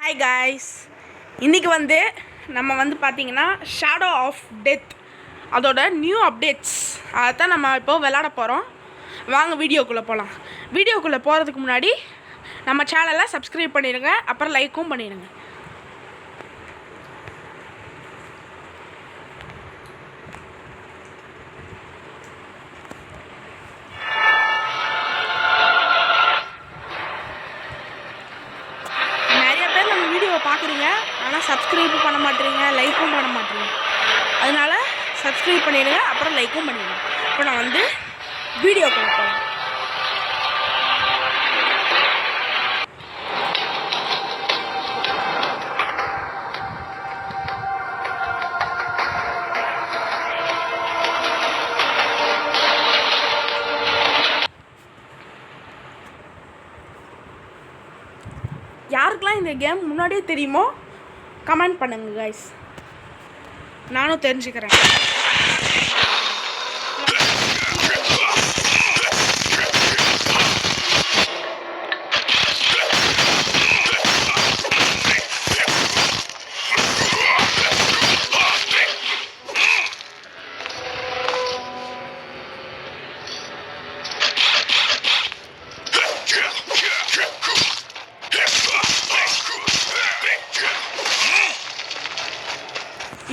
Hi guys, இன்றைக்கி நம்ம பார்த்தீங்கன்னா ஷேடோ ஆஃப் டெத் அதோட நியூ அப்டேட்ஸ் அதை தான் நம்ம இப்போ விளாட போகிறோம். வாங்க வீடியோக்குள்ளே போகலாம். வீடியோக்குள்ளே போகிறதுக்கு முன்னாடி நம்ம சேனலை சப்ஸ்கிரைப் பண்ணிடுங்க, அப்புறம் லைக்கும் பண்ணிடுங்க. பார்க்குறீங்க, ஆனால் சப்ஸ்கிரைப் பண்ண மாட்டேறீங்க, லைக்கும் பண்ண மாட்டேறீங்க. அதனால் சப்ஸ்கிரைப் பண்ணிடுங்க, அப்புறம் லைக்கும் பண்ணிடுங்க. இப்போ நான் வீடியோ கொடுப்பேன். யாருக்கெல்லாம் இந்த கேம் முன்னாடியே தெரியுமோ கமெண்ட் பண்ணுங்க கைஸ், நானும் தெரிஞ்சுக்கிறேன்.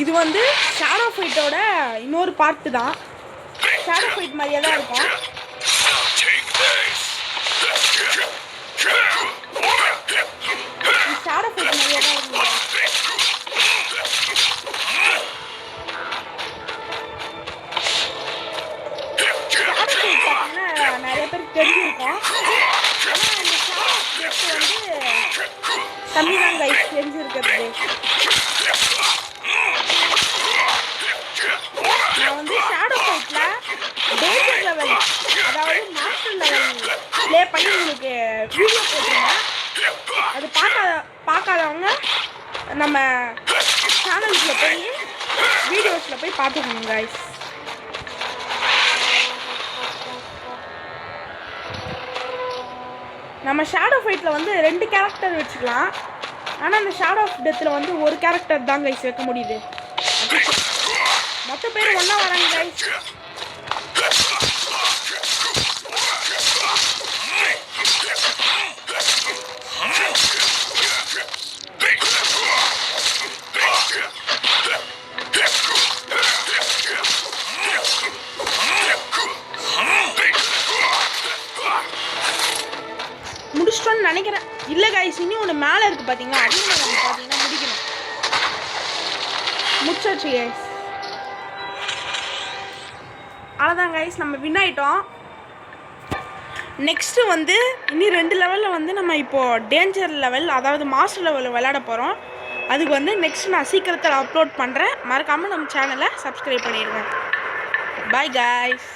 இது ஷேடோ ஃபைட்டோட இன்னொரு பார்ட்டு தான். ஷேடோ ஃபைட் மாதிரியே தான் இருக்கும். ஷேடோ ஃபைட் மாதிரியே தான் இருக்கும். ஷேடோ ஃபைட் பார்த்தீங்கன்னா நிறைய பேருக்கு தெரிஞ்சிருக்கும். ஆனால் இந்த ஷேடோ ஃபைட் கம்மி தான் கைஸ் தெரிஞ்சிருக்கிறது. நான் ஷேடோ ஃபைட்டில் டேஞ்சர் லெவல், அதாவது மாஸ்டர் லெவல் ப்ளே பண்ணி உங்களுக்கு வீடியோ போட்டிருந்தேன். அது பார்க்காதவங்க நம்ம சேனல்ஸில் போய் வீடியோஸில் போய் பார்த்துக்கோங்க கைஸ். நம்ம ஷேடோ ஃபைட்டில் 2 கேரக்டர் வச்சுக்கலாம். ஆனால் அந்த ஷேடோ ஆஃப் டெத்தில் ஒரு கேரக்டர் தான் கைஸ் வைக்க முடியுது. மொத்த பேர் ஒன்றா வராங்க கைஸ். முடிச்சிட்டோன்னு நினைக்கிறேன். இல்லை கைஸ், இன்னும் ஒன்று மேலே இருக்குது பார்த்தீங்களா, அதிகமாக பார்த்தீங்கன்னா முடிக்கணும். முடிச்சாச்சு கைஸ். அவ்வளோதான் கைஸ், நம்ம வின் ஆகிட்டோம். நெக்ஸ்ட்டு இன்னும் 2 லெவலில் நம்ம இப்போது டேஞ்சர் லெவல், அதாவது மாஸ்டர் லெவலில் விளையாட போகிறோம். அதுக்கு நெக்ஸ்ட் நான் சீக்கிரத்தில் அப்லோட் பண்ணுறேன். மறக்காமல் நம்ம சேனலை சப்ஸ்கிரைப் பண்ணிடுங்க. Bye guys.